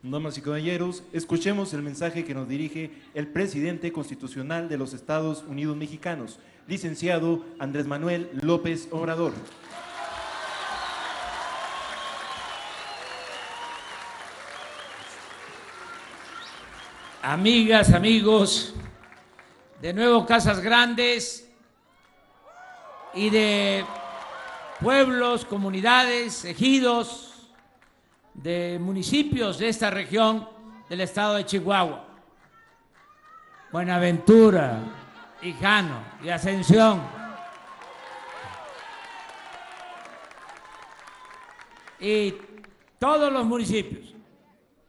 Damas y caballeros, escuchemos el mensaje que nos dirige el presidente constitucional de los Estados Unidos Mexicanos, licenciado Andrés Manuel López Obrador. Amigas, amigos, de nuevo Casas Grandes y de pueblos, comunidades, ejidos, de municipios de esta región del estado de Chihuahua, Buenaventura, Hijano y Ascensión. Y todos los municipios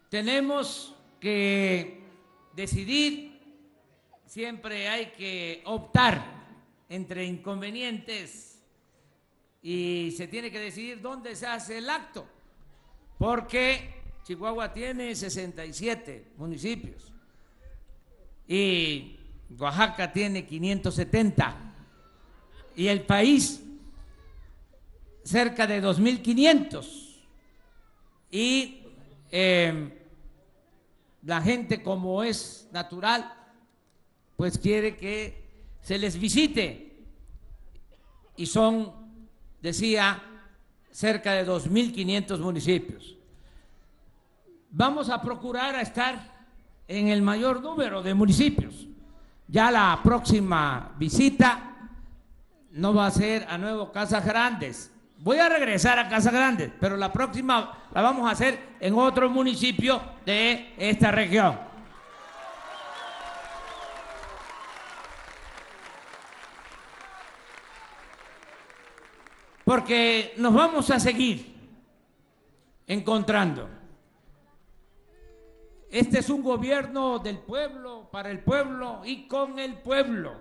tenemos que decidir, siempre hay que optar entre inconvenientes y se tiene que decidir dónde se hace el acto, porque Chihuahua tiene 67 municipios y Oaxaca tiene 570 y el país cerca de 2.500 y la gente, como es natural, pues quiere que se les visite y son, decía, cerca de 2.500 municipios. Vamos a procurar a estar en el mayor número de municipios. Ya la próxima visita no va a ser a nuevo Casas Grandes. Voy a regresar a Casas Grandes, pero la próxima la vamos a hacer en otro municipio de esta región. Porque nos vamos a seguir encontrando. Este es un gobierno del pueblo, para el pueblo y con el pueblo.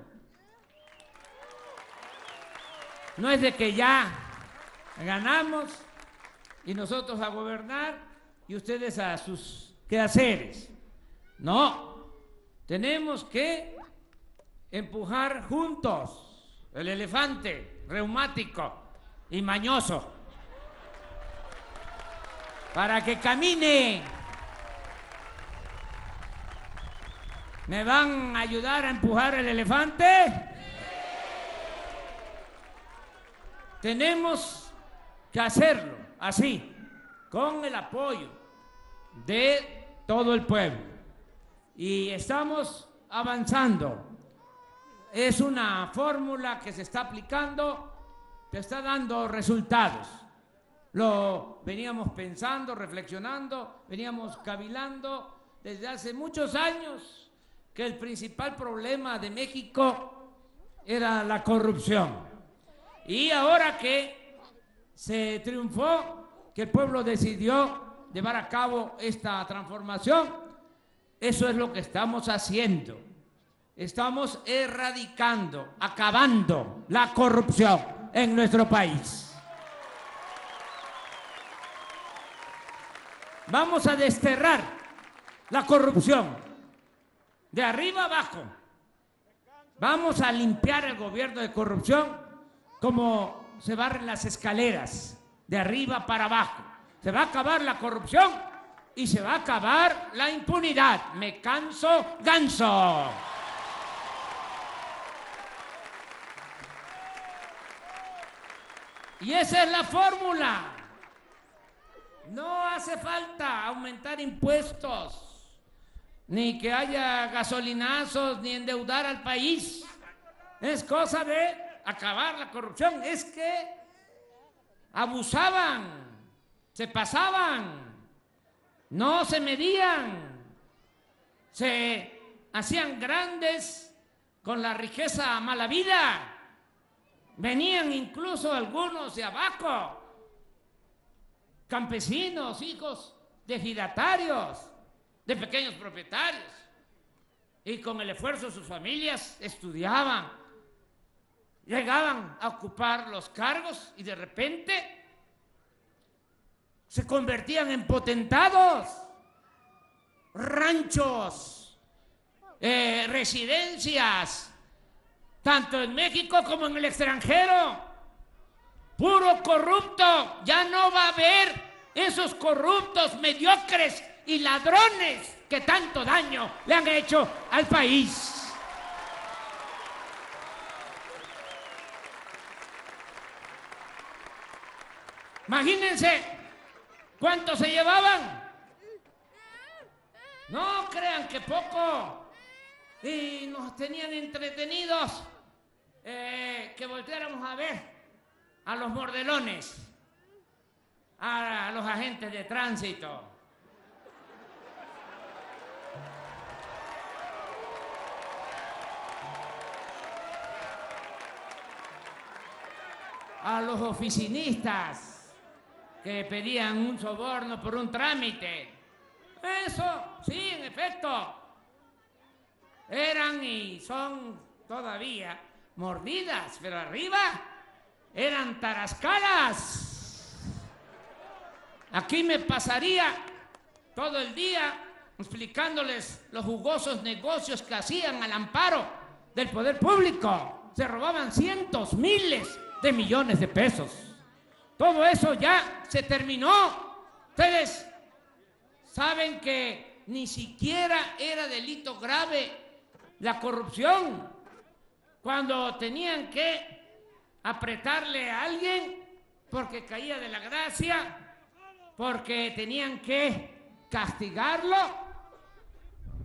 No es de que ya ganamos y nosotros a gobernar y ustedes a sus quehaceres. No, tenemos que empujar juntos el elefante reumático y mañoso para que camine. ¿Me van a ayudar a empujar el elefante? Tenemos que hacerlo así, con el apoyo de todo el pueblo. Y estamos avanzando. Es una fórmula que se está aplicando, que está dando resultados. Lo veníamos pensando, reflexionando, veníamos cavilando desde hace muchos años, que el principal problema de México era la corrupción. Y ahora que se triunfó, que el pueblo decidió llevar a cabo esta transformación, eso es lo que estamos haciendo. Estamos erradicando, acabando la corrupción en nuestro país. Vamos a desterrar la corrupción de arriba abajo. Vamos a limpiar el gobierno de corrupción como se barren las escaleras, de arriba para abajo. Se va a acabar la corrupción y se va a acabar la impunidad. Me canso, ganso. Y esa es la fórmula. No hace falta aumentar impuestos, ni que haya gasolinazos, ni endeudar al país. Es cosa de acabar la corrupción. Es que abusaban, se pasaban, no se medían, se hacían grandes con la riqueza mala vida. Venían incluso algunos de abajo, campesinos, hijos de ejidatarios, de pequeños propietarios, y con el esfuerzo de sus familias estudiaban, llegaban a ocupar los cargos y de repente se convertían en potentados, ranchos, residencias, tanto en México como en el extranjero. Puro corrupto. Ya no va a haber esos corruptos mediocres y ladrones que tanto daño le han hecho al país. Imagínense cuánto se llevaban. No crean que poco. Y nos tenían entretenidos que volteáramos a ver a los mordelones, a los agentes de tránsito. A los oficinistas que pedían un soborno por un trámite. Eso, sí, en efecto, eran y son todavía mordidas, pero arriba eran tarascalas. Aquí me pasaría todo el día explicándoles los jugosos negocios que hacían al amparo del poder público. Se robaban cientos, miles de millones de pesos. Todo eso ya se terminó. Ustedes saben que ni siquiera era delito grave la corrupción. Cuando tenían que apretarle a alguien porque caía de la gracia, porque tenían que castigarlo,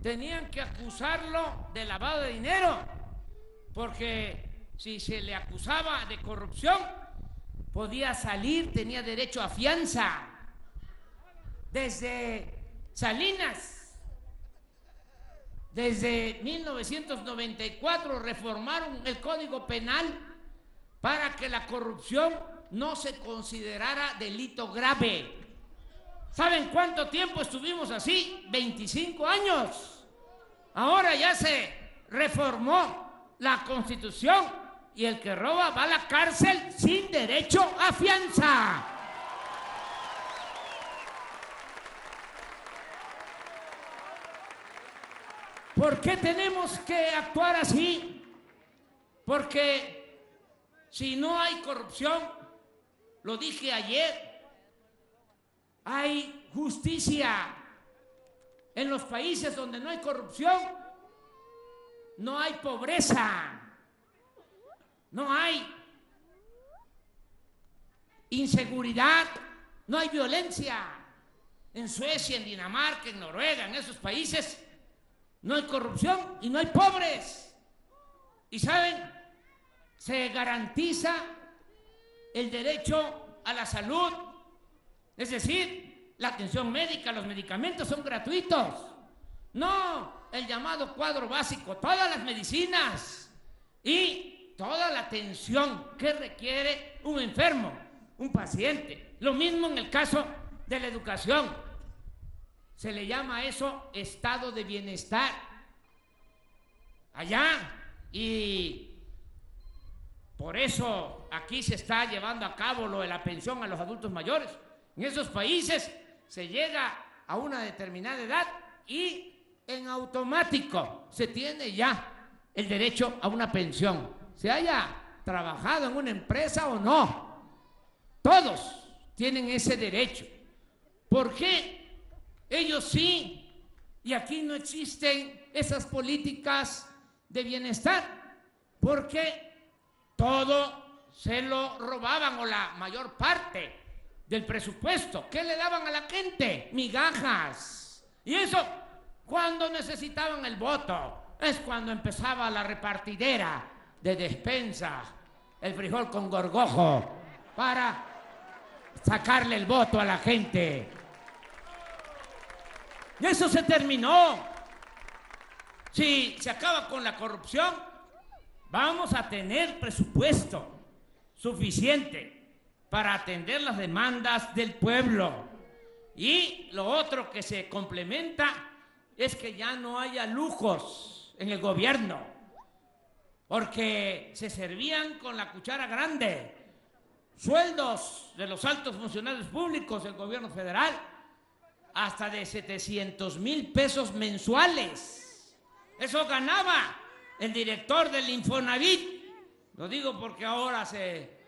tenían que acusarlo de lavado de dinero, porque si se le acusaba de corrupción, podía salir, tenía derecho a fianza. Desde Salinas, desde 1994 reformaron el Código Penal para que la corrupción no se considerara delito grave. ¿Saben cuánto tiempo estuvimos así? 25 años. Ahora ya se reformó la Constitución y el que roba va a la cárcel sin derecho a fianza. ¿Por qué tenemos que actuar así? Porque si no hay corrupción, lo dije ayer, hay justicia. En los países donde no hay corrupción, no hay pobreza, no hay inseguridad, no hay violencia. En Suecia, en Dinamarca, en Noruega, en esos países no hay corrupción y no hay pobres. Y saben, se garantiza el derecho a la salud, es decir, la atención médica, los medicamentos son gratuitos. No, el llamado cuadro básico, todas las medicinas y toda la atención que requiere un enfermo, un paciente. Lo mismo en el caso de la educación. Se le llama eso estado de bienestar. Allá, y por eso aquí se está llevando a cabo lo de la pensión a los adultos mayores. En esos países se llega a una determinada edad y en automático se tiene ya el derecho a una pensión, se haya trabajado en una empresa o no. Todos tienen ese derecho. ¿Por qué ellos sí y aquí no existen esas políticas de bienestar? Porque todo se lo robaban, o la mayor parte del presupuesto. ¿Qué le daban a la gente? Migajas. Y eso cuando necesitaban el voto. Es cuando empezaba la repartidera de despensa, el frijol con gorgojo, para sacarle el voto a la gente. Y eso se terminó. Si se acaba con la corrupción, vamos a tener presupuesto suficiente para atender las demandas del pueblo. Y lo otro que se complementa es que ya no haya lujos en el gobierno, porque se servían con la cuchara grande. Sueldos de los altos funcionarios públicos del gobierno federal hasta de 700,000 pesos mensuales. Eso ganaba el director del Infonavit. Lo digo porque ahora se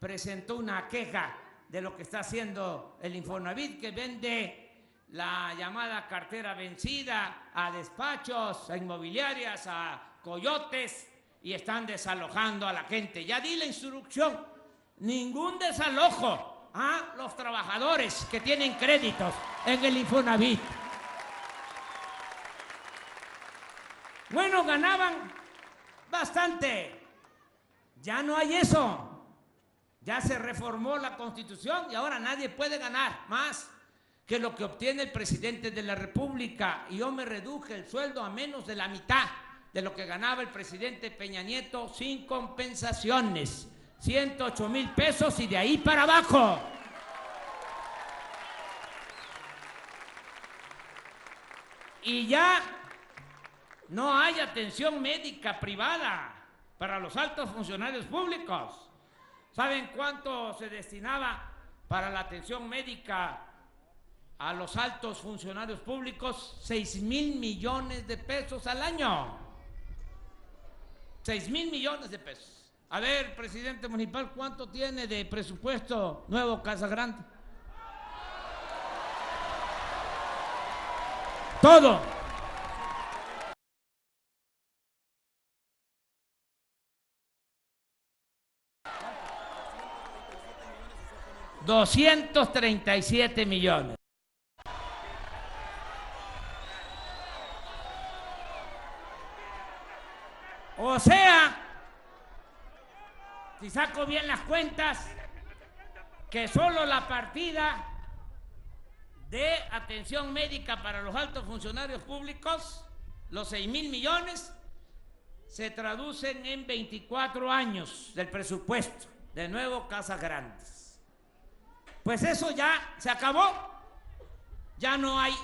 presentó una queja de lo que está haciendo el Infonavit, que vende la llamada cartera vencida a despachos, a inmobiliarias, a coyotes, y están desalojando a la gente. Ya di la instrucción, ningún desalojo a los trabajadores que tienen créditos en el Infonavit. Bueno, ganaban bastante. Ya no hay eso. Ya se reformó la Constitución y ahora nadie puede ganar más que lo que obtiene el presidente de la República. Y yo me reduje el sueldo a menos de la mitad de lo que ganaba el presidente Peña Nieto sin compensaciones. 108,000 pesos y de ahí para abajo. Y ya no hay atención médica privada para los altos funcionarios públicos. ¿Saben cuánto se destinaba para la atención médica a los altos funcionarios públicos? 6,000 millones de pesos al año. 6,000 millones de pesos. A ver, presidente municipal, ¿cuánto tiene de presupuesto Nuevo Casagrande? Todo. $237 millones. O sea, si saco bien las cuentas, que solo la partida de atención médica para los altos funcionarios públicos, los 6,000 millones, se traducen en 24 años del presupuesto de Nuevo Casagrandes. Pues eso ya se acabó. Ya no hay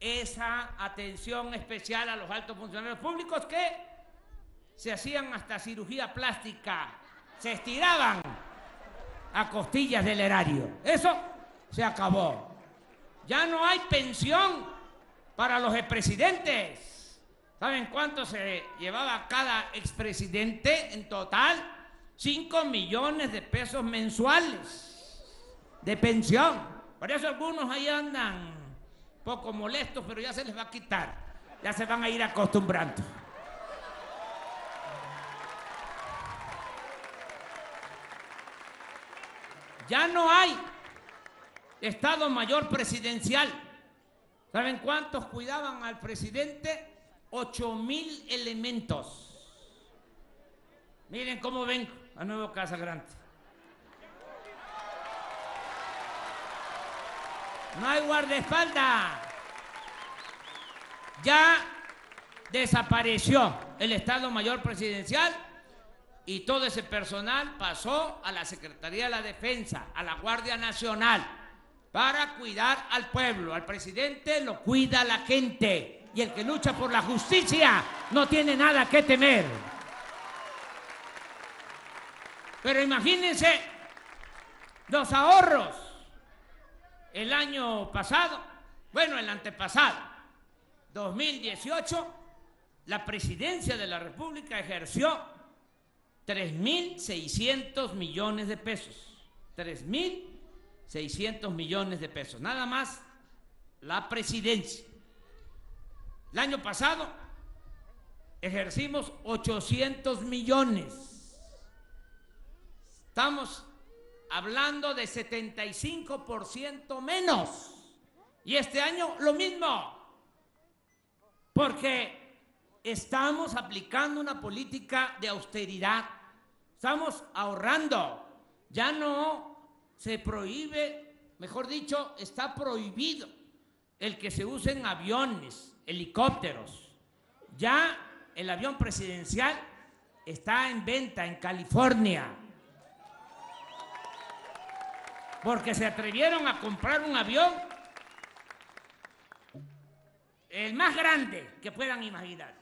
esa atención especial a los altos funcionarios públicos que se hacían hasta cirugía plástica, se estiraban a costillas del erario. Eso se acabó. Ya no hay pensión para los expresidentes. ¿Saben cuánto se llevaba cada expresidente en total? 5 millones de pesos mensuales de pensión. Por eso algunos ahí andan poco molestos, pero ya se les va a quitar. Ya se van a ir acostumbrando. Ya no hay Estado Mayor Presidencial. ¿Saben cuántos cuidaban al presidente? 8,000 elementos. Miren cómo ven a Nuevo Casagrande. No hay guardaespaldas. Ya desapareció el Estado Mayor Presidencial y todo ese personal pasó a la Secretaría de la Defensa, a la Guardia Nacional, para cuidar al pueblo. Al presidente lo cuida la gente y el que lucha por la justicia no tiene nada que temer. Pero imagínense los ahorros. El año pasado, bueno, el antepasado, 2018, la presidencia de la República ejerció 3,600 millones de pesos. 3,600 millones de pesos. Nada más la presidencia. El año pasado ejercimos 800 millones. Estamos hablando de 75% menos. Y este año lo mismo. Porque estamos aplicando una política de austeridad. Estamos ahorrando. Ya no se prohíbe, mejor dicho, está prohibido el que se usen aviones, helicópteros. Ya el avión presidencial está en venta en California. Porque se atrevieron a comprar un avión, el más grande que puedan imaginar,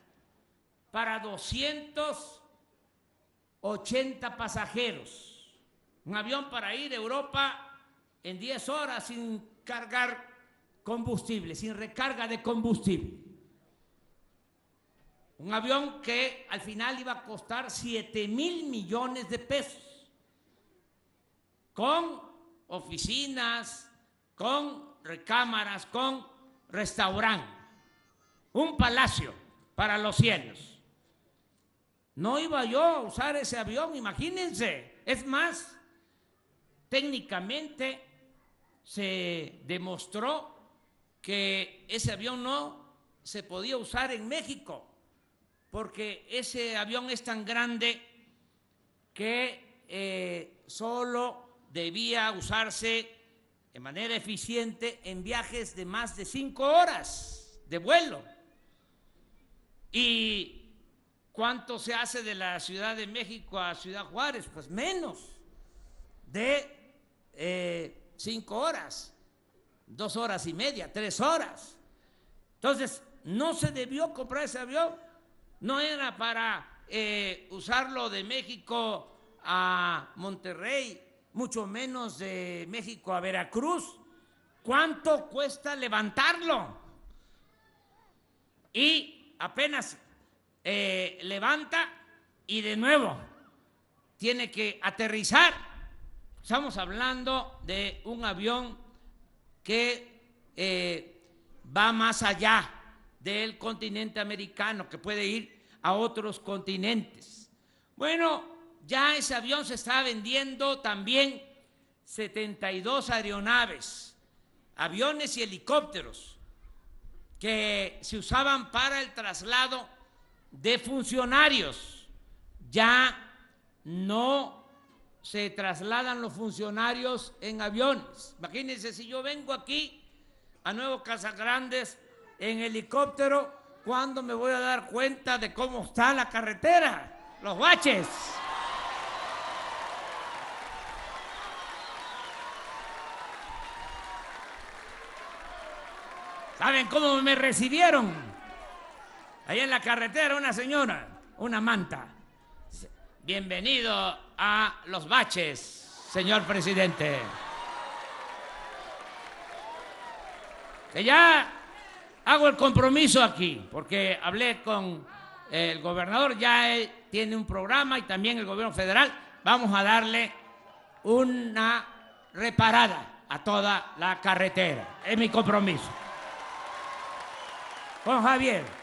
para 280 pasajeros. Un avión para ir a Europa en 10 horas sin cargar combustible, sin recarga de combustible. Un avión que al final iba a costar 7,000 millones de pesos. Con oficinas, con recámaras, con restaurante, un palacio para los cielos. No iba yo a usar ese avión, imagínense. Es más, técnicamente se demostró que ese avión no se podía usar en México, porque ese avión es tan grande que solo debía usarse de manera eficiente en viajes de más de 5 horas de vuelo. ¿Y cuánto se hace de la Ciudad de México a Ciudad Juárez? Pues menos de 5 horas, 2 horas y media, 3 horas. Entonces, no se debió comprar ese avión, no era para usarlo de México a Monterrey, mucho menos de México a Veracruz. ¿Cuánto cuesta levantarlo? Y apenas levanta y de nuevo tiene que aterrizar. Estamos hablando de un avión que va más allá del continente americano, que puede ir a otros continentes. Bueno, ya ese avión se está vendiendo también 72 aeronaves, aviones y helicópteros que se usaban para el traslado de funcionarios. Ya no se trasladan los funcionarios en aviones. Imagínense, si yo vengo aquí a Nuevo Casagrandes en helicóptero, ¿cuándo me voy a dar cuenta de cómo está la carretera? Los baches. ¿Saben cómo me recibieron? Ahí en la carretera una señora, una manta. Bienvenido a Los Baches, señor presidente. Que ya hago el compromiso aquí, porque hablé con el gobernador, ya él tiene un programa y también el gobierno federal. Vamos a darle una reparada a toda la carretera. Es mi compromiso. Con Javier.